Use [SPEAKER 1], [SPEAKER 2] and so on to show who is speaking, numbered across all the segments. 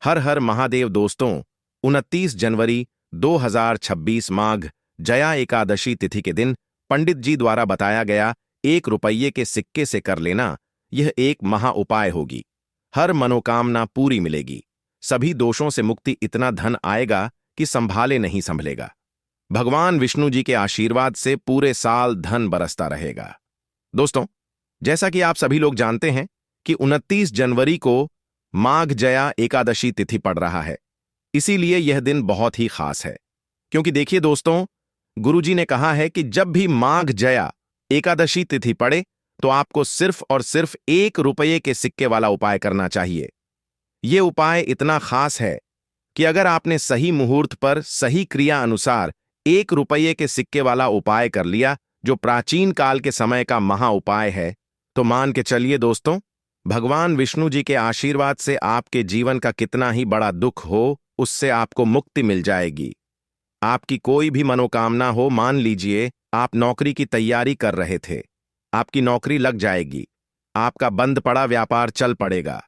[SPEAKER 1] हर हर महादेव दोस्तों। 29 जनवरी 2026 माघ जया एकादशी तिथि के दिन पंडित जी द्वारा बताया गया 1 रुपये के सिक्के से कर लेना, यह एक महा उपाय होगी। हर मनोकामना पूरी मिलेगी, सभी दोषों से मुक्ति, इतना धन आएगा कि संभाले नहीं संभलेगा। भगवान विष्णु जी के आशीर्वाद से पूरे साल धन बरसता रहेगा। दोस्तों, जैसा कि आप सभी लोग जानते हैं कि 29 जनवरी को माघ जया एकादशी तिथि पड़ रहा है, इसीलिए यह दिन बहुत ही खास है। क्योंकि देखिए दोस्तों, गुरुजी ने कहा है कि जब भी माघ जया एकादशी तिथि पड़े तो आपको सिर्फ और सिर्फ 1 रुपये के सिक्के वाला उपाय करना चाहिए। यह उपाय इतना खास है कि अगर आपने सही मुहूर्त पर सही क्रिया अनुसार 1 रुपये के सिक्के वाला उपाय कर लिया, जो प्राचीन काल के समय का महा उपाय है, तो मान के चलिए दोस्तों, भगवान विष्णु जी के आशीर्वाद से आपके जीवन का कितना ही बड़ा दुख हो, उससे आपको मुक्ति मिल जाएगी। आपकी कोई भी मनोकामना हो, मान लीजिए आप नौकरी की तैयारी कर रहे थे, आपकी नौकरी लग जाएगी, आपका बंद पड़ा व्यापार चल पड़ेगा।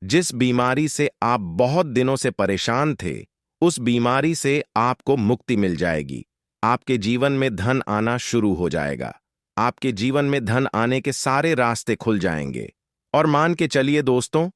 [SPEAKER 1] जिस बीमारी से आप बहुत दिनों से परेशान थे, उस बीमारी से आपको मुक्ति मिल जाएगी। आपके जीवन में धन आना शुरू हो जाएगा, आपके जीवन में धन आने के सारे रास्ते खुल जाएंगे। और मान के चलिए दोस्तों,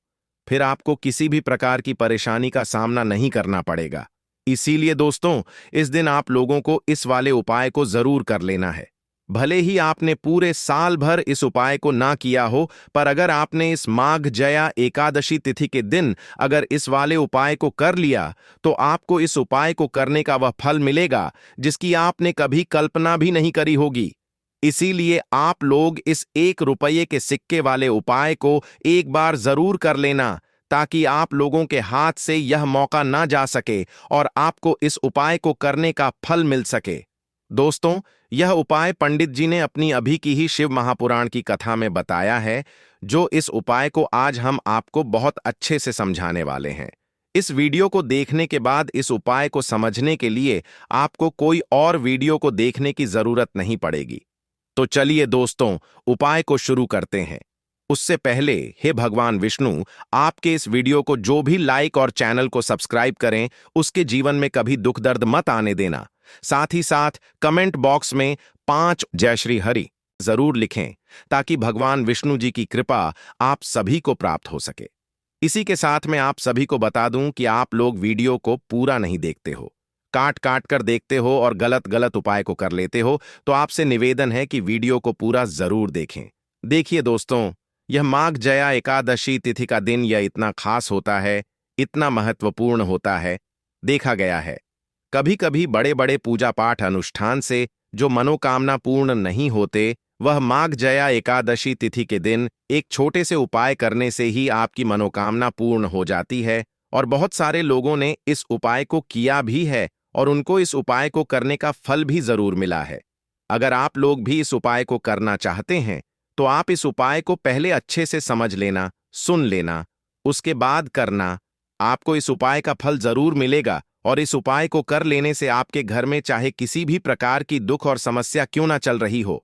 [SPEAKER 1] फिर आपको किसी भी प्रकार की परेशानी का सामना नहीं करना पड़ेगा। इसीलिए दोस्तों, इस दिन आप लोगों को इस वाले उपाय को जरूर कर लेना है। भले ही आपने पूरे साल भर इस उपाय को ना किया हो, पर अगर आपने इस माघ जया एकादशी तिथि के दिन अगर इस वाले उपाय को कर लिया, तो आपको इस उपाय को करने का वह फल मिलेगा जिसकी आपने कभी कल्पना भी नहीं करी होगी। इसीलिए आप लोग इस 1 रुपये के सिक्के वाले उपाय को एक बार जरूर कर लेना, ताकि आप लोगों के हाथ से यह मौका ना जा सके और आपको इस उपाय को करने का फल मिल सके। दोस्तों, यह उपाय पंडित जी ने अपनी अभी की ही शिव महापुराण की कथा में बताया है, जो इस उपाय को आज हम आपको बहुत अच्छे से समझाने वाले हैं। इस वीडियो को देखने के बाद इस उपाय को समझने के लिए आपको कोई और वीडियो को देखने की जरूरत नहीं पड़ेगी। तो चलिए दोस्तों, उपाय को शुरू करते हैं। उससे पहले हे भगवान विष्णु, आपके इस वीडियो को जो भी लाइक और चैनल को सब्सक्राइब करें, उसके जीवन में कभी दुख दर्द मत आने देना। साथ ही साथ कमेंट बॉक्स में 5 जय श्री हरि जरूर लिखें, ताकि भगवान विष्णु जी की कृपा आप सभी को प्राप्त हो सके। इसी के साथ मैं आप सभी को बता दूं कि आप लोग वीडियो को पूरा नहीं देखते हो, काट काट कर देखते हो और गलत गलत उपाय को कर लेते हो, तो आपसे निवेदन है कि वीडियो को पूरा जरूर देखें। देखिए दोस्तों, यह माघ जया एकादशी तिथि का दिन यह इतना खास होता है, इतना महत्वपूर्ण होता है। देखा गया है कभी कभी बड़े बड़े पूजा पाठ अनुष्ठान से जो मनोकामना पूर्ण नहीं होते, वह माघ जया एकादशी तिथि के दिन एक छोटे से उपाय करने से ही आपकी मनोकामना पूर्ण हो जाती है। और बहुत सारे लोगों ने इस उपाय को किया भी है और उनको इस उपाय को करने का फल भी जरूर मिला है। अगर आप लोग भी इस उपाय को करना चाहते हैं, तो आप इस उपाय को पहले अच्छे से समझ लेना, सुन लेना, उसके बाद करना। आपको इस उपाय का फल जरूर मिलेगा और इस उपाय को कर लेने से आपके घर में चाहे किसी भी प्रकार की दुख और समस्या क्यों ना चल रही हो,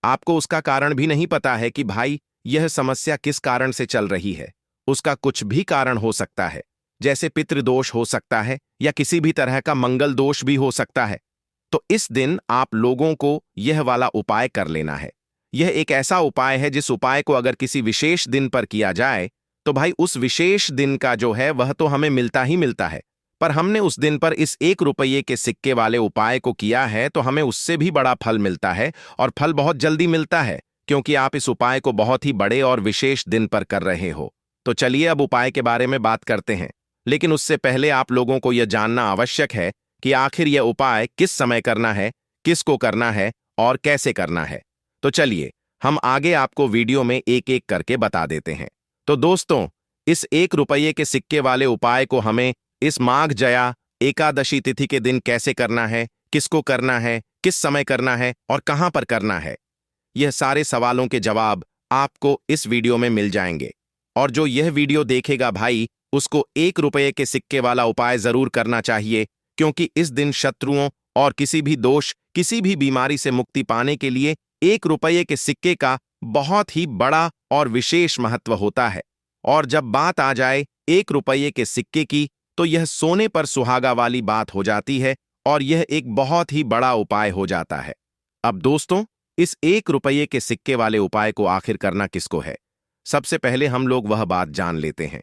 [SPEAKER 1] आपको उसका कारण भी नहीं पता है कि भाई यह समस्या किस कारण से चल रही है। उसका कुछ भी कारण हो सकता है, जैसे पितृदोष हो सकता है या किसी भी तरह का मंगल दोष भी हो सकता है। तो इस दिन आप लोगों को यह वाला उपाय कर लेना है। यह एक ऐसा उपाय है जिस उपाय को अगर किसी विशेष दिन पर किया जाए, तो भाई उस विशेष दिन का जो है वह तो हमें मिलता ही मिलता है, पर हमने उस दिन पर इस 1 रुपये के सिक्के वाले उपाय को किया है तो हमें उससे भी बड़ा फल मिलता है, और फल बहुत जल्दी मिलता है, क्योंकि आप इस उपाय को बहुत ही बड़े और विशेष दिन पर कर रहे हो। तो चलिए अब उपाय के बारे में बात करते हैं, लेकिन उससे पहले आप लोगों को यह जानना आवश्यक है कि आखिर यह उपाय किस समय करना है, किसको करना है और कैसे करना है। तो चलिए हम आगे आपको वीडियो में एक एक करके बता देते हैं। तो दोस्तों, इस 1 रुपये के सिक्के वाले उपाय को हमें इस माघ जया एकादशी तिथि के दिन कैसे करना है, किसको करना है, किस समय करना है और कहां पर करना है, यह सारे सवालों के जवाब आपको इस वीडियो में मिल जाएंगे। और जो यह वीडियो देखेगा भाई, उसको 1 रुपये के सिक्के वाला उपाय जरूर करना चाहिए, क्योंकि इस दिन शत्रुओं और किसी भी दोष, किसी भी बीमारी से मुक्ति पाने के लिए 1 रुपये के सिक्के का बहुत ही बड़ा और विशेष महत्व होता है। और जब बात आ जाए 1 रुपये के सिक्के की, तो यह सोने पर सुहागा वाली बात हो जाती है और यह एक बहुत ही बड़ा उपाय हो जाता है। अब दोस्तों, इस 1 रुपये के सिक्के वाले उपाय को आखिर करना किसको है? सबसे पहले हम लोग वह बात जान लेते हैं।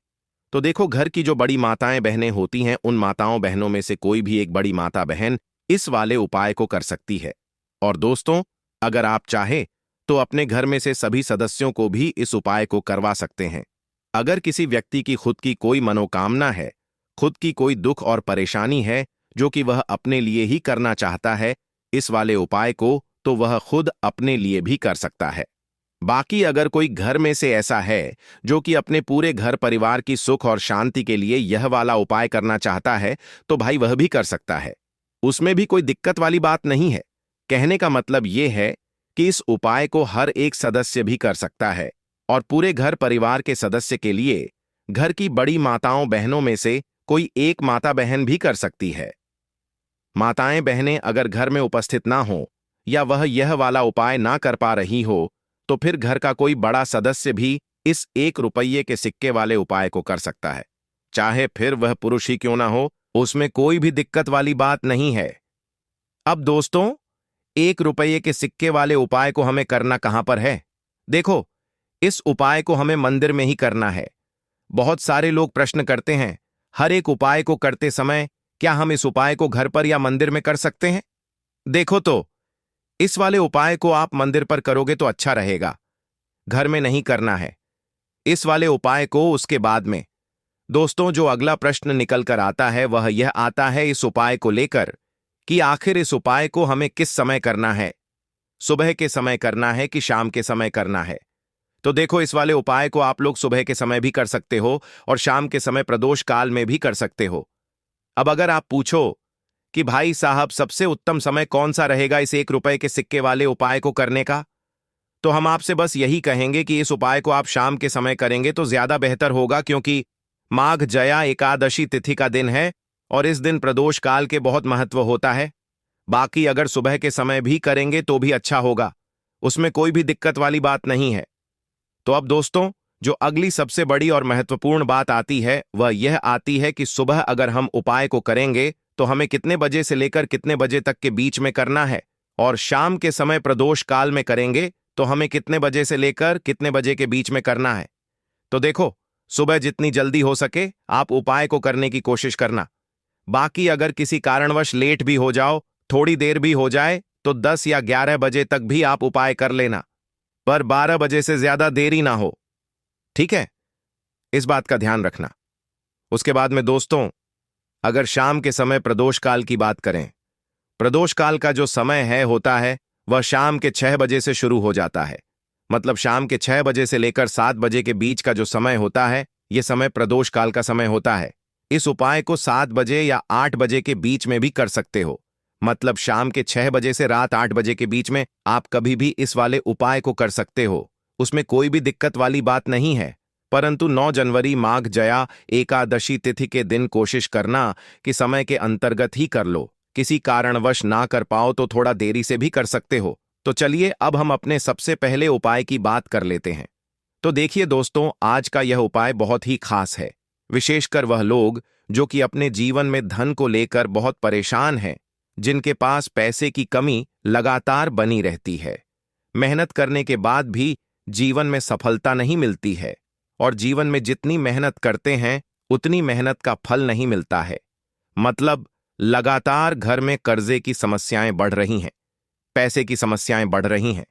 [SPEAKER 1] तो देखो, घर की जो बड़ी माताएं बहनें होती हैं, उन माताओं बहनों में से कोई भी एक बड़ी माता बहन इस वाले उपाय को कर सकती है। और दोस्तों, अगर आप चाहे तो अपने घर में से सभी सदस्यों को भी इस उपाय को करवा सकते हैं। अगर किसी व्यक्ति की खुद की कोई मनोकामना है, खुद की कोई दुख और परेशानी है जो कि वह अपने लिए ही करना चाहता है इस वाले उपाय को, तो वह खुद अपने लिए भी कर सकता है। बाकी अगर कोई घर में से ऐसा है जो कि अपने पूरे घर परिवार की सुख और शांति के लिए यह वाला उपाय करना चाहता है, तो भाई वह भी कर सकता है। उसमें भी कोई दिक्कत वाली बात नहीं है। कहने का मतलब यह है कि इस उपाय को हर एक सदस्य भी कर सकता है और पूरे घर परिवार के सदस्य के लिए घर की बड़ी माताओं बहनों में से कोई एक माता बहन भी कर सकती है। माताएं बहनें अगर घर में उपस्थित ना हो या वह यह वाला उपाय ना कर पा रही हो, तो फिर घर का कोई बड़ा सदस्य भी इस 1 रुपये के सिक्के वाले उपाय को कर सकता है। चाहे फिर वह पुरुष ही क्यों ना हो, उसमें कोई भी दिक्कत वाली बात नहीं है। अब दोस्तों, 1 रुपये के सिक्के वाले उपाय को हमें करना कहां पर है? देखो, इस उपाय को हमें मंदिर में ही करना है। बहुत सारे लोग प्रश्न करते हैं, हर एक उपाय को करते समय क्या हम इस उपाय को घर पर या मंदिर में कर सकते हैं? देखो तो, इस वाले उपाय को आप मंदिर पर करोगे तो अच्छा रहेगा, घर में नहीं करना है। इस वाले उपाय को उसके बाद में। दोस्तों, जो अगला प्रश्न निकल कर आता है वह यह आता है इस उपाय को लेकर कि आखिर इस उपाय को हमें किस समय करना है? सुबह के समय करना है कि शाम के समय करना है? तो देखो, इस वाले उपाय को आप लोग सुबह के समय भी कर सकते हो और शाम के समय प्रदोष काल में भी कर सकते हो। अब अगर आप पूछो कि भाई साहब सबसे उत्तम समय कौन सा रहेगा इस 1 रुपये के सिक्के वाले उपाय को करने का, तो हम आपसे बस यही कहेंगे कि इस उपाय को आप शाम के समय करेंगे तो ज्यादा बेहतर होगा, क्योंकि माघ जया एकादशी तिथि का दिन है और इस दिन प्रदोष काल के बहुत महत्व होता है। बाकी अगर सुबह के समय भी करेंगे तो भी अच्छा होगा, उसमें कोई भी दिक्कत वाली बात नहीं है। तो अब दोस्तों, जो अगली सबसे बड़ी और महत्वपूर्ण बात आती है वह यह आती है कि सुबह अगर हम उपाय को करेंगे तो हमें कितने बजे से लेकर कितने बजे तक के बीच में करना है, और शाम के समय प्रदोष काल में करेंगे तो हमें कितने बजे से लेकर कितने बजे के बीच में करना है। तो देखो, सुबह जितनी जल्दी हो सके आप उपाय को करने की कोशिश करना। बाकी अगर किसी कारणवश लेट भी हो जाओ, थोड़ी देर भी हो जाए, तो 10 या 11 बजे तक भी आप उपाय कर लेना, पर 12 बजे से ज्यादा देरी ना हो। ठीक है, इस बात का ध्यान रखना। उसके बाद में दोस्तों, अगर शाम के समय प्रदोष काल की बात करें, प्रदोष काल का जो समय है होता है वह शाम के 6 बजे से शुरू हो जाता है। मतलब शाम के 6 बजे से लेकर 7 बजे के बीच का जो समय होता है, यह समय प्रदोष काल का समय होता है। इस उपाय को 7 बजे या 8 बजे के बीच में भी कर सकते हो। मतलब शाम के 6 बजे से रात 8 बजे के बीच में आप कभी भी इस वाले उपाय को कर सकते हो, उसमें कोई भी दिक्कत वाली बात नहीं है। परंतु 9 जनवरी माघ जया एकादशी तिथि के दिन कोशिश करना कि समय के अंतर्गत ही कर लो। किसी कारणवश ना कर पाओ तो थोड़ा देरी से भी कर सकते हो। तो चलिए अब हम अपने सबसे पहले उपाय की बात कर लेते हैं। तो देखिए दोस्तों, आज का यह उपाय बहुत ही खास है, विशेषकर वह लोग जो कि अपने जीवन में धन को लेकर बहुत परेशान हैं, जिनके पास पैसे की कमी लगातार बनी रहती है, मेहनत करने के बाद भी जीवन में सफलता नहीं मिलती है, और जीवन में जितनी मेहनत करते हैं उतनी मेहनत का फल नहीं मिलता है। मतलब लगातार घर में कर्जे की समस्याएं बढ़ रही हैं, पैसे की समस्याएं बढ़ रही हैं,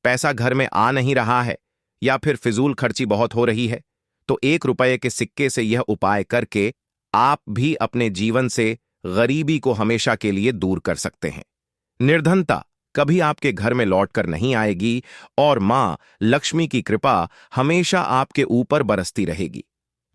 [SPEAKER 1] पैसा घर में आ नहीं रहा है, या फिर फिजूल खर्ची बहुत हो रही है। तो 1 रुपये के सिक्के से यह उपाय करके आप भी अपने जीवन से गरीबी को हमेशा के लिए दूर कर सकते हैं। निर्धनता कभी आपके घर में लौटकर नहीं आएगी और मां लक्ष्मी की कृपा हमेशा आपके ऊपर बरसती रहेगी।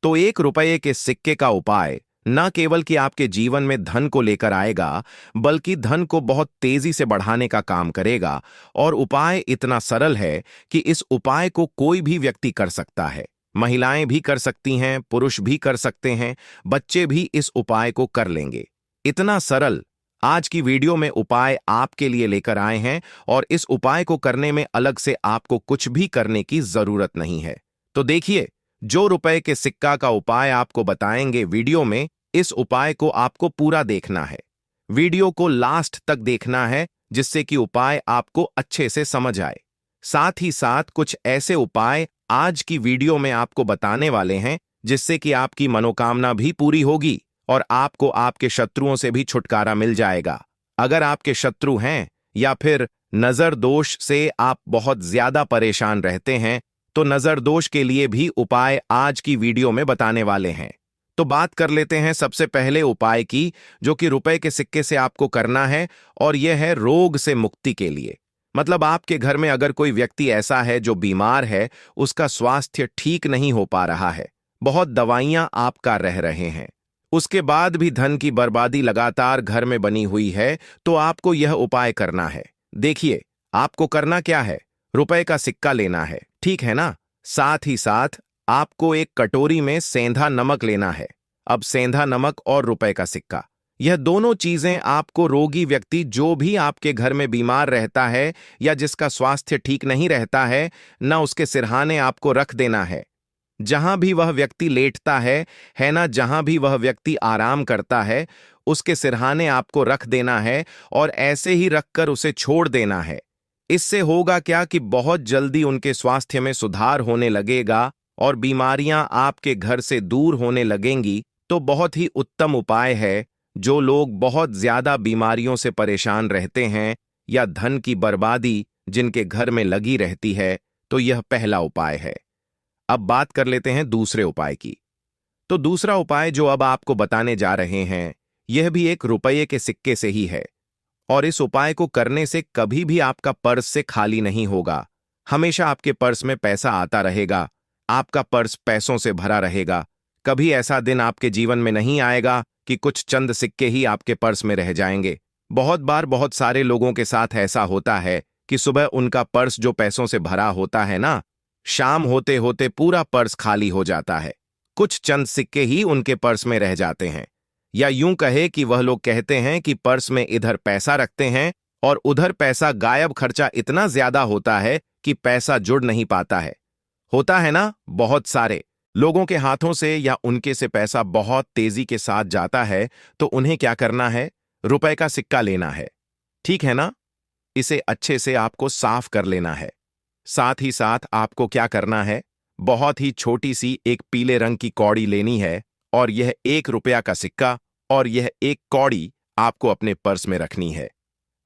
[SPEAKER 1] तो 1 रुपये के सिक्के का उपाय न केवल कि आपके जीवन में धन को लेकर आएगा, बल्कि धन को बहुत तेजी से बढ़ाने का काम करेगा। और उपाय इतना सरल है कि इस उपाय को कोई भी व्यक्ति कर सकता है। महिलाएं भी कर सकती हैं, पुरुष भी कर सकते हैं, बच्चे भी इस उपाय को कर लेंगे। इतना सरल आज की वीडियो में उपाय आपके लिए लेकर आए हैं, और इस उपाय को करने में अलग से आपको कुछ भी करने की जरूरत नहीं है। तो देखिए, जो रुपए के सिक्का का उपाय आपको बताएंगे वीडियो में, इस उपाय को आपको पूरा देखना है। वीडियो को लास्ट तक देखना है जिससे कि उपाय आपको अच्छे से समझ आए। साथ ही साथ कुछ ऐसे उपाय आज की वीडियो में आपको बताने वाले हैं जिससे कि आपकी मनोकामना भी पूरी होगी और आपको आपके शत्रुओं से भी छुटकारा मिल जाएगा। अगर आपके शत्रु हैं या फिर नजर दोष से आप बहुत ज्यादा परेशान रहते हैं तो नजर दोष के लिए भी उपाय आज की वीडियो में बताने वाले हैं। तो बात कर लेते हैं सबसे पहले उपाय की, जो कि रुपए के सिक्के से आपको करना है, और यह है रोग से मुक्ति के लिए। मतलब आपके घर में अगर कोई व्यक्ति ऐसा है जो बीमार है, उसका स्वास्थ्य ठीक नहीं हो पा रहा है, बहुत दवाइयां आपका रह रहे हैं, उसके बाद भी धन की बर्बादी लगातार घर में बनी हुई है, तो आपको यह उपाय करना है। देखिए, आपको करना क्या है, रुपए का सिक्का लेना है, ठीक है ना। साथ ही साथ आपको एक कटोरी में सेंधा नमक लेना है। अब सेंधा नमक और रुपए का सिक्का, यह दोनों चीजें आपको रोगी व्यक्ति जो भी आपके घर में बीमार रहता है या जिसका स्वास्थ्य ठीक नहीं रहता है, न उसके सिरहाने आपको रख देना है। जहां भी वह व्यक्ति लेटता है ना, जहां भी वह व्यक्ति आराम करता है, उसके सिरहाने आपको रख देना है और ऐसे ही रखकर उसे छोड़ देना है। इससे होगा क्या कि बहुत जल्दी उनके स्वास्थ्य में सुधार होने लगेगा और बीमारियां आपके घर से दूर होने लगेंगी। तो बहुत ही उत्तम उपाय है। जो लोग बहुत ज्यादा बीमारियों से परेशान रहते हैं या धन की बर्बादी जिनके घर में लगी रहती है, तो यह पहला उपाय है। अब बात कर लेते हैं दूसरे उपाय की। तो दूसरा उपाय जो अब आपको बताने जा रहे हैं, यह भी एक रुपये के सिक्के से ही है, और इस उपाय को करने से कभी भी आपका पर्स से खाली नहीं होगा। हमेशा आपके पर्स में पैसा आता रहेगा, आपका पर्स पैसों से भरा रहेगा। कभी ऐसा दिन आपके जीवन में नहीं आएगा कि कुछ चंद सिक्के ही आपके पर्स में रह जाएंगे। बहुत बार बहुत सारे लोगों के साथ ऐसा होता है कि सुबह उनका पर्स जो पैसों से भरा होता है ना, शाम होते होते पूरा पर्स खाली हो जाता है। कुछ चंद सिक्के ही उनके पर्स में रह जाते हैं। या यूं कहे कि वह लोग कहते हैं कि पर्स में इधर पैसा रखते हैं और उधर पैसा गायब, खर्चा इतना ज्यादा होता है कि पैसा जुड़ नहीं पाता है। होता है ना, बहुत सारे लोगों के हाथों से या उनके से पैसा बहुत तेजी के साथ जाता है, तो उन्हें क्या करना है, रुपए का सिक्का लेना है, ठीक है ना। इसे अच्छे से आपको साफ कर लेना है। साथ ही साथ आपको क्या करना है, बहुत ही छोटी सी एक पीले रंग की कौड़ी लेनी है, और यह 1 रुपया का सिक्का और यह एक कौड़ी आपको अपने पर्स में रखनी है।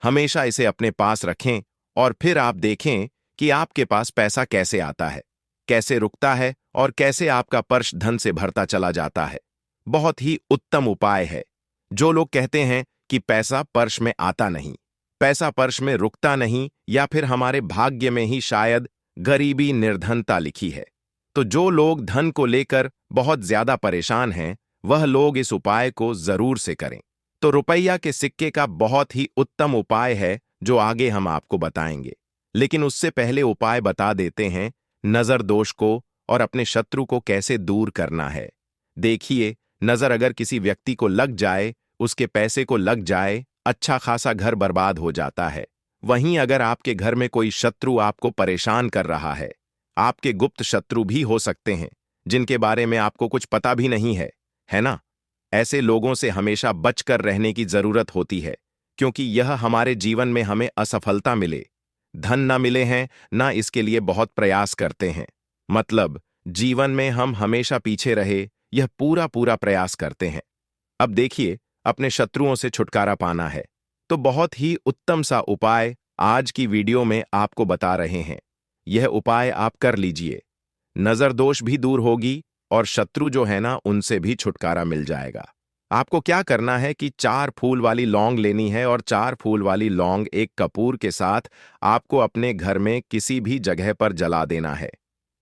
[SPEAKER 1] हमेशा इसे अपने पास रखें और फिर आप देखें कि आपके पास पैसा कैसे आता है, कैसे रुकता है और कैसे आपका पर्स धन से भरता चला जाता है। बहुत ही उत्तम उपाय है। जो लोग कहते हैं कि पैसा पर्स में आता नहीं, पैसा पर्स में रुकता नहीं, या फिर हमारे भाग्य में ही शायद गरीबी निर्धनता लिखी है, तो जो लोग धन को लेकर बहुत ज्यादा परेशान हैं, वह लोग इस उपाय को जरूर से करें। तो रुपया के सिक्के का बहुत ही उत्तम उपाय है जो आगे हम आपको बताएंगे, लेकिन उससे पहले उपाय बता देते हैं नजर दोष को और अपने शत्रु को कैसे दूर करना है। देखिए, नजर अगर किसी व्यक्ति को लग जाए, उसके पैसे को लग जाए, अच्छा खासा घर बर्बाद हो जाता है। वहीं अगर आपके घर में कोई शत्रु आपको परेशान कर रहा है, आपके गुप्त शत्रु भी हो सकते हैं जिनके बारे में आपको कुछ पता भी नहीं है ना। ऐसे लोगों से हमेशा बचकर रहने की जरूरत होती है, क्योंकि यह हमारे जीवन में हमें असफलता मिले, धन ना मिले हैं ना, इसके लिए बहुत प्रयास करते हैं। मतलब जीवन में हम हमेशा पीछे रहे, यह पूरा पूरा प्रयास करते हैं। अब देखिए, अपने शत्रुओं से छुटकारा पाना है, तो बहुत ही उत्तम सा उपाय आज की वीडियो में आपको बता रहे हैं। यह उपाय आप कर लीजिए, नजर दोष भी दूर होगी और शत्रु जो है ना, उनसे भी छुटकारा मिल जाएगा। आपको क्या करना है कि 4 फूल वाली लौंग लेनी है, और 4 फूल वाली लौंग एक कपूर के साथ आपको अपने घर में किसी भी जगह पर जला देना है।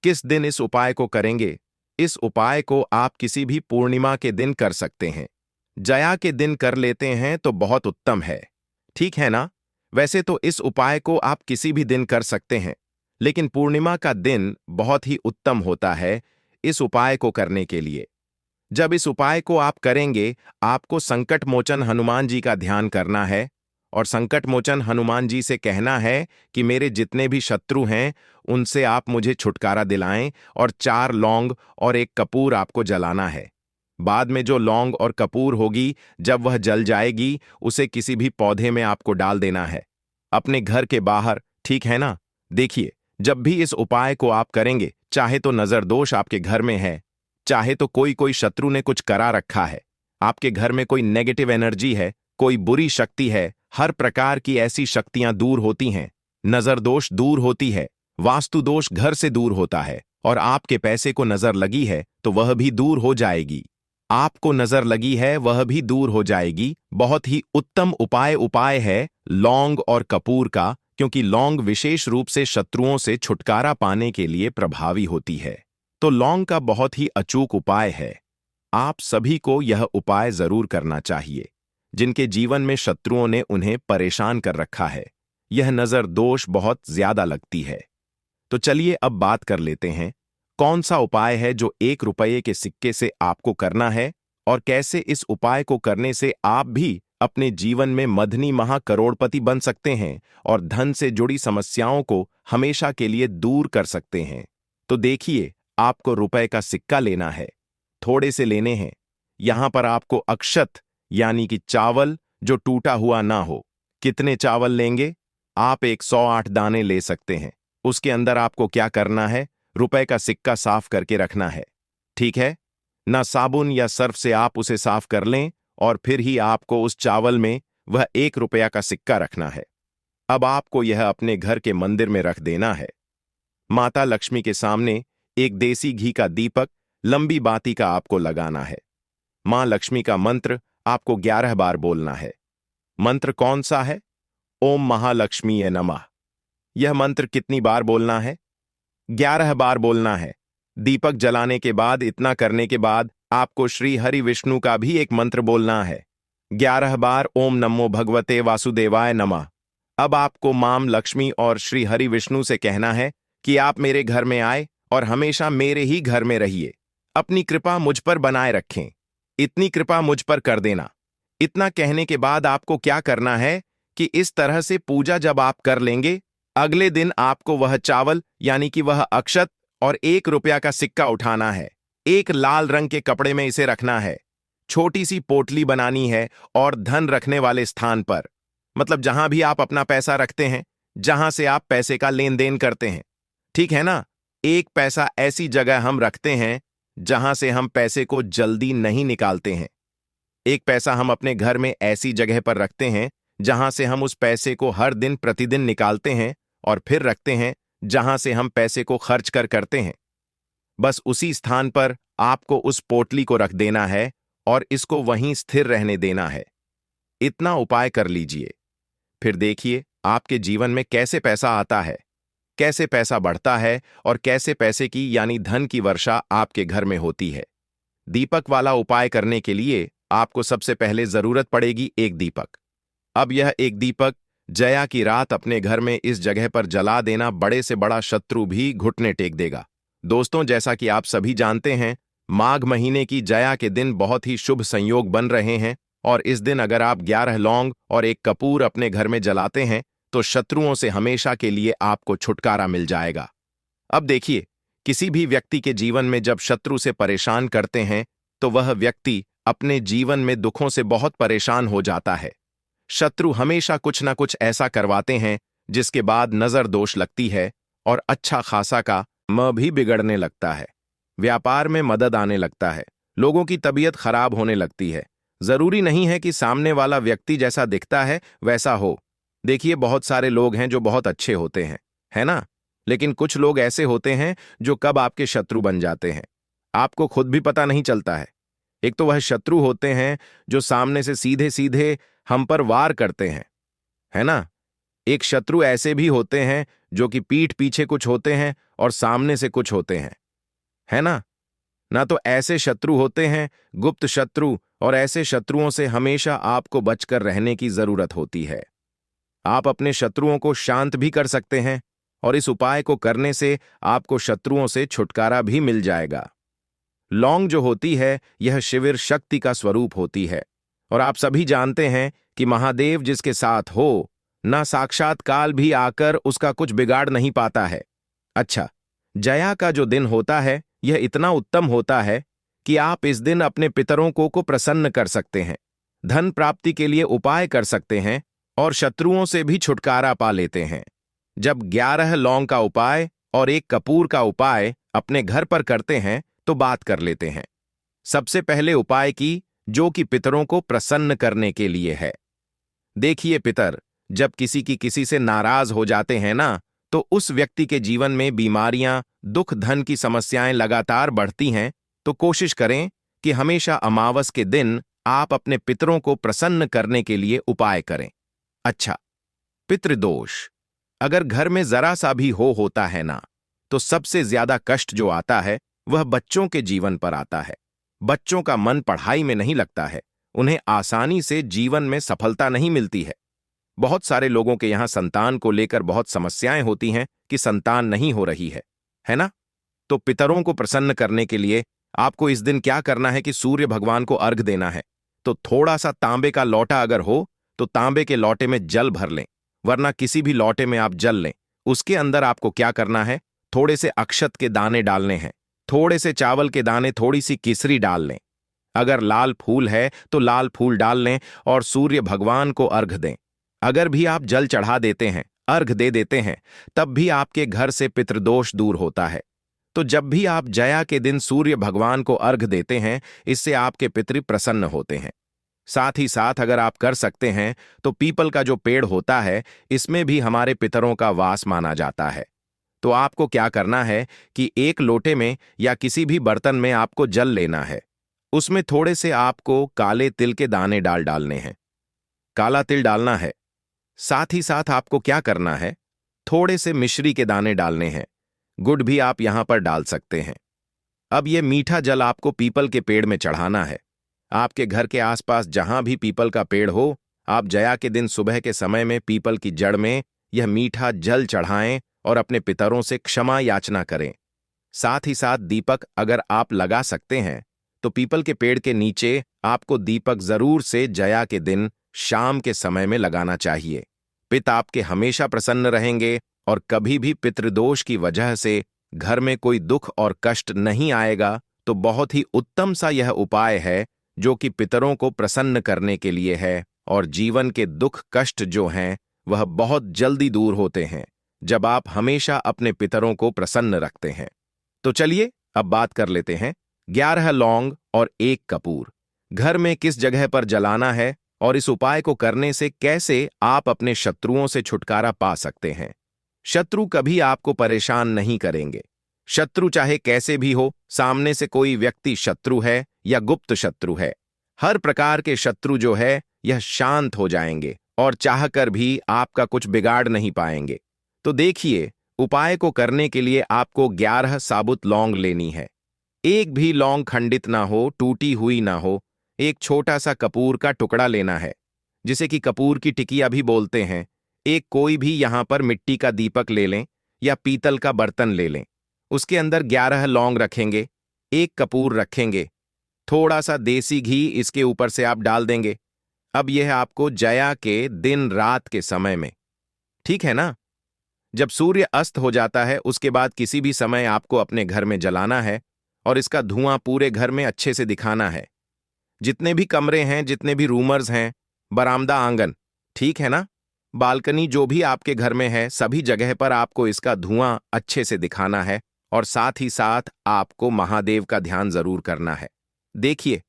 [SPEAKER 1] किस दिन इस उपाय को करेंगे? इस उपाय को आप किसी भी पूर्णिमा के दिन कर सकते हैं। जया के दिन कर लेते हैं तो बहुत उत्तम है, ठीक है ना। वैसे तो इस उपाय को आप किसी भी दिन कर सकते हैं, लेकिन पूर्णिमा का दिन बहुत ही उत्तम होता है इस उपाय को करने के लिए। जब इस उपाय को आप करेंगे, आपको संकट मोचन हनुमान जी का ध्यान करना है और संकट मोचन हनुमान जी से कहना है कि मेरे जितने भी शत्रु हैं उनसे आप मुझे छुटकारा दिलाएं, और 4 लौंग और 1 कपूर आपको जलाना है। बाद में जो लौंग और कपूर होगी, जब वह जल जाएगी, उसे किसी भी पौधे में आपको डाल देना है, अपने घर के बाहर, ठीक है ना? देखिए, जब भी इस उपाय को आप करेंगे, चाहे तो नजर दोष आपके घर में है, चाहे तो कोई कोई शत्रु ने कुछ करा रखा है, आपके घर में कोई नेगेटिव एनर्जी है, कोई बुरी शक्ति है, हर प्रकार की ऐसी शक्तियां दूर होती हैं। नजर दोष दूर होती है, वास्तु दोष घर से दूर होता है, और आपके पैसे को नजर लगी है तो वह भी दूर हो जाएगी। आपको नजर लगी है वह भी दूर हो जाएगी। बहुत ही उत्तम उपाय है लौंग और कपूर का, क्योंकि लौंग विशेष रूप से शत्रुओं से छुटकारा पाने के लिए प्रभावी होती है। तो लौंग का बहुत ही अचूक उपाय है। आप सभी को यह उपाय जरूर करना चाहिए, जिनके जीवन में शत्रुओं ने उन्हें परेशान कर रखा है। यह नजर दोष बहुत ज्यादा लगती है। तो चलिए अब बात कर लेते हैं, कौन सा उपाय है जो 1 रुपये के सिक्के से आपको करना है, और कैसे इस उपाय को करने से आप भी अपने जीवन में मधनी महा करोड़पति बन सकते हैं और धन से जुड़ी समस्याओं को हमेशा के लिए दूर कर सकते हैं। तो देखिए, आपको रुपए का सिक्का लेना है, थोड़े से लेने हैं। यहां पर आपको अक्षत यानी कि चावल जो टूटा हुआ ना हो। कितने चावल लेंगे? आप 108 दाने ले सकते हैं। उसके अंदर आपको क्या करना है? रुपए का सिक्का साफ करके रखना है, ठीक है ना? साबुन या सर्फ से आप उसे साफ कर लें, और फिर ही आपको उस चावल में वह 1 रुपया का सिक्का रखना है। अब आपको यह अपने घर के मंदिर में रख देना है। माता लक्ष्मी के सामने एक देसी घी का दीपक लंबी बाती का आपको लगाना है। मां लक्ष्मी का मंत्र आपको 11 बार बोलना है। मंत्र कौन सा है? ओम महालक्ष्मीये नमः। यह मंत्र कितनी बार बोलना है? 11 बार बोलना है। दीपक जलाने के बाद, इतना करने के बाद आपको श्री हरि विष्णु का भी एक मंत्र बोलना है, 11 बार, ओम नमो भगवते वासुदेवाय नमः। अब आपको मां लक्ष्मी और श्री हरि विष्णु से कहना है कि आप मेरे घर में आए और हमेशा मेरे ही घर में रहिए। अपनी कृपा मुझ पर बनाए रखें, इतनी कृपा मुझ पर कर देना। इतना कहने के बाद आपको क्या करना है कि इस तरह से पूजा जब आप कर लेंगे, अगले दिन आपको वह चावल यानी कि वह अक्षत और 1 रुपया का सिक्का उठाना है। एक लाल रंग के कपड़े में इसे रखना है। छोटी सी पोटली बनानी है, और धन रखने वाले स्थान पर, मतलब जहां भी आप अपना पैसा रखते हैं, जहां से आप पैसे का लेन देन करते हैं, ठीक है ना? एक पैसा ऐसी जगह हम रखते हैं जहां से हम पैसे को जल्दी नहीं निकालते हैं। एक पैसा हम अपने घर में ऐसी जगह पर रखते हैं जहां से हम उस पैसे को हर दिन प्रतिदिन निकालते हैं, और फिर रखते हैं जहां से हम पैसे को खर्च करते हैं। बस उसी स्थान पर आपको उस पोटली को रख देना है और इसको वहीं स्थिर रहने देना है। इतना उपाय कर लीजिए, फिर देखिए आपके जीवन में कैसे पैसा आता है, कैसे पैसा बढ़ता है, और कैसे पैसे की यानी धन की वर्षा आपके घर में होती है। दीपक वाला उपाय करने के लिए आपको सबसे पहले जरूरत पड़ेगी एक दीपक। अब यह एक दीपक जया की रात अपने घर में इस जगह पर जला देना, बड़े से बड़ा शत्रु भी घुटने टेक देगा। दोस्तों, जैसा कि आप सभी जानते हैं, माघ महीने की जया के दिन बहुत ही शुभ संयोग बन रहे हैं, और इस दिन अगर आप 11 लौंग और 1 कपूर अपने घर में जलाते हैं तो शत्रुओं से हमेशा के लिए आपको छुटकारा मिल जाएगा। अब देखिए, किसी भी व्यक्ति के जीवन में जब शत्रु से परेशान करते हैं तो वह व्यक्ति अपने जीवन में दुखों से बहुत परेशान हो जाता है। शत्रु हमेशा कुछ ना कुछ ऐसा करवाते हैं जिसके बाद नजर दोष लगती है, और अच्छा खासा का म भी बिगड़ने लगता है। व्यापार में मदद आने लगता है, लोगों की तबीयत खराब होने लगती है। जरूरी नहीं है कि सामने वाला व्यक्ति जैसा दिखता है वैसा हो। देखिए, बहुत सारे लोग हैं जो बहुत अच्छे होते हैं, है ना? लेकिन कुछ लोग ऐसे होते हैं जो कब आपके शत्रु बन जाते हैं, आपको खुद भी पता नहीं चलता है। एक तो वह शत्रु होते हैं जो सामने से सीधे सीधे हम पर वार करते हैं, है ना? एक शत्रु ऐसे भी होते हैं जो कि पीठ पीछे कुछ होते हैं और सामने से कुछ होते हैं, है ना? ना तो ऐसे शत्रु होते हैं गुप्त शत्रु, और ऐसे शत्रुओं से हमेशा आपको बचकर रहने की जरूरत होती है। आप अपने शत्रुओं को शांत भी कर सकते हैं, और इस उपाय को करने से आपको शत्रुओं से छुटकारा भी मिल जाएगा। लौंग जो होती है, यह शिविर शक्ति का स्वरूप होती है, और आप सभी जानते हैं कि महादेव जिसके साथ हो, ना साक्षात काल भी आकर उसका कुछ बिगाड़ नहीं पाता है। अच्छा, जया का जो दिन होता है यह इतना उत्तम होता है कि आप इस दिन अपने पितरों को प्रसन्न कर सकते हैं, धन प्राप्ति के लिए उपाय कर सकते हैं और शत्रुओं से भी छुटकारा पा लेते हैं। जब 11 लौंग का उपाय और 1 कपूर का उपाय अपने घर पर करते हैं तो बात कर लेते हैं। सबसे पहले उपाय की, जो कि पितरों को प्रसन्न करने के लिए है। देखिए पितर, जब किसी से नाराज हो जाते हैं ना, तो उस व्यक्ति के जीवन में बीमारियां, दुख, धन की समस्याएं लगातार बढ़ती हैं। तो कोशिश करें कि हमेशा अमावस के दिन आप अपने पितरों को प्रसन्न करने के लिए उपाय करें। अच्छा, पितृदोष अगर घर में जरा सा भी होता है ना, तो सबसे ज्यादा कष्ट जो आता है वह बच्चों के जीवन पर आता है। बच्चों का मन पढ़ाई में नहीं लगता है, उन्हें आसानी से जीवन में सफलता नहीं मिलती है। बहुत सारे लोगों के यहां संतान को लेकर बहुत समस्याएं होती हैं कि संतान नहीं हो रही है ना? तो पितरों को प्रसन्न करने के लिए आपको इस दिन क्या करना है कि सूर्य भगवान को अर्घ देना है। तो थोड़ा सा तांबे का लोटा अगर हो तो तांबे के लोटे में जल भर लें, वरना किसी भी लोटे में आप जल लें। उसके अंदर आपको क्या करना है, थोड़े से अक्षत के दाने डालने हैं, थोड़े से चावल के दाने, थोड़ी सी केसरी डाल लें। अगर लाल फूल है तो लाल फूल डाल लें और सूर्य भगवान को अर्घ दें। अगर भी आप जल चढ़ा देते हैं, अर्घ दे देते हैं, तब भी आपके घर से पितृदोष दूर होता है। तो जब भी आप जया के दिन सूर्य भगवान को अर्घ देते हैं, इससे आपके पितृ प्रसन्न होते हैं। साथ ही साथ अगर आप कर सकते हैं तो पीपल का जो पेड़ होता है, इसमें भी हमारे पितरों का वास माना जाता है। तो आपको क्या करना है कि 1 लोटे में या किसी भी बर्तन में आपको जल लेना है। उसमें थोड़े से आपको काले तिल के दाने डालने हैं, काला तिल डालना है। साथ ही साथ आपको क्या करना है, थोड़े से मिश्री के दाने डालने हैं, गुड़ भी आप यहां पर डाल सकते हैं। अब यह मीठा जल आपको पीपल के पेड़ में चढ़ाना है। आपके घर के आसपास जहां भी पीपल का पेड़ हो, आप जया के दिन सुबह के समय में पीपल की जड़ में यह मीठा जल चढ़ाएं और अपने पितरों से क्षमा याचना करें। साथ ही साथ दीपक अगर आप लगा सकते हैं तो पीपल के पेड़ के नीचे आपको दीपक जरूर से जया के दिन शाम के समय में लगाना चाहिए। पिता आपके हमेशा प्रसन्न रहेंगे और कभी भी पितृदोष की वजह से घर में कोई दुख और कष्ट नहीं आएगा। तो बहुत ही उत्तम सा यह उपाय है जो कि पितरों को प्रसन्न करने के लिए है, और जीवन के दुख कष्ट जो हैं वह बहुत जल्दी दूर होते हैं जब आप हमेशा अपने पितरों को प्रसन्न रखते हैं। तो चलिए अब बात कर लेते हैं 11 लौंग और 1 कपूर घर में किस जगह पर जलाना है और इस उपाय को करने से कैसे आप अपने शत्रुओं से छुटकारा पा सकते हैं। शत्रु कभी आपको परेशान नहीं करेंगे। शत्रु चाहे कैसे भी हो, सामने से कोई व्यक्ति शत्रु है या गुप्त शत्रु है, हर प्रकार के शत्रु जो है यह शांत हो जाएंगे और चाहकर भी आपका कुछ बिगाड़ नहीं पाएंगे। तो देखिए, उपाय को करने के लिए आपको 11 साबुत लौंग लेनी है। एक भी लौंग खंडित ना हो, टूटी हुई ना हो। एक छोटा सा कपूर का टुकड़ा लेना है, जिसे कि कपूर की टिकिया भी बोलते हैं। एक कोई भी यहां पर मिट्टी का दीपक ले लें या पीतल का बर्तन ले लें। उसके अंदर 11 लौंग रखेंगे, 1 कपूर रखेंगे, थोड़ा सा देसी घी इसके ऊपर से आप डाल देंगे। अब यह आपको जया के दिन रात के समय में, ठीक है ना, जब सूर्य अस्त हो जाता है उसके बाद किसी भी समय आपको अपने घर में जलाना है और इसका धुआं पूरे घर में अच्छे से दिखाना है। जितने भी कमरे हैं, जितने भी रूमर्स हैं, बरामदा, आंगन, ठीक है ना, बालकनी, जो भी आपके घर में है, सभी जगह पर आपको इसका धुआं अच्छे से दिखाना है। और साथ ही साथ आपको महादेव का ध्यान जरूर करना है। देखिए,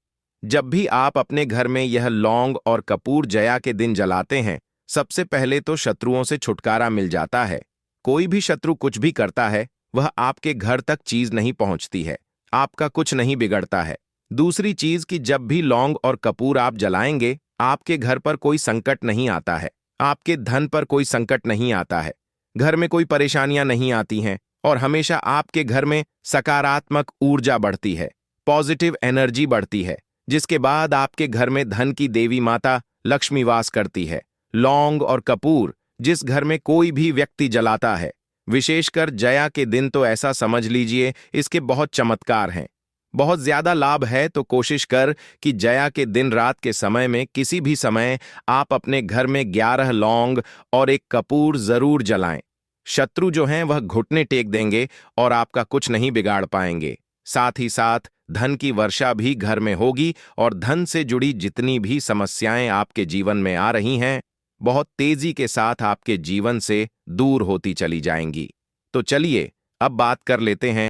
[SPEAKER 1] जब भी आप अपने घर में यह लौंग और कपूर जया के दिन जलाते हैं, सबसे पहले तो शत्रुओं से छुटकारा मिल जाता है। कोई भी शत्रु कुछ भी करता है, वह आपके घर तक चीज नहीं पहुंचती है, आपका कुछ नहीं बिगड़ता है। दूसरी चीज कि जब भी लौंग और कपूर आप जलाएंगे, आपके घर पर कोई संकट नहीं आता है, आपके धन पर कोई संकट नहीं आता है, घर में कोई परेशानियां नहीं आती हैं और हमेशा आपके घर में सकारात्मक ऊर्जा बढ़ती है, पॉजिटिव एनर्जी बढ़ती है, जिसके बाद आपके घर में धन की देवी माता लक्ष्मी वास करती है। लौंग और कपूर जिस घर में कोई भी व्यक्ति जलाता है, विशेषकर जया के दिन, तो ऐसा समझ लीजिए इसके बहुत चमत्कार हैं। बहुत ज्यादा लाभ है तो कोशिश कर कि जया के दिन रात के समय में किसी भी समय आप अपने घर में 11 लौंग और एक कपूर जरूर जलाएं। शत्रु जो हैं वह घुटने टेक देंगे और आपका कुछ नहीं बिगाड़ पाएंगे। साथ ही साथ धन की वर्षा भी घर में होगी और धन से जुड़ी जितनी भी समस्याएं आपके जीवन में आ रही हैं बहुत तेजी के साथ आपके जीवन से दूर होती चली जाएंगी। तो चलिए अब बात कर लेते हैं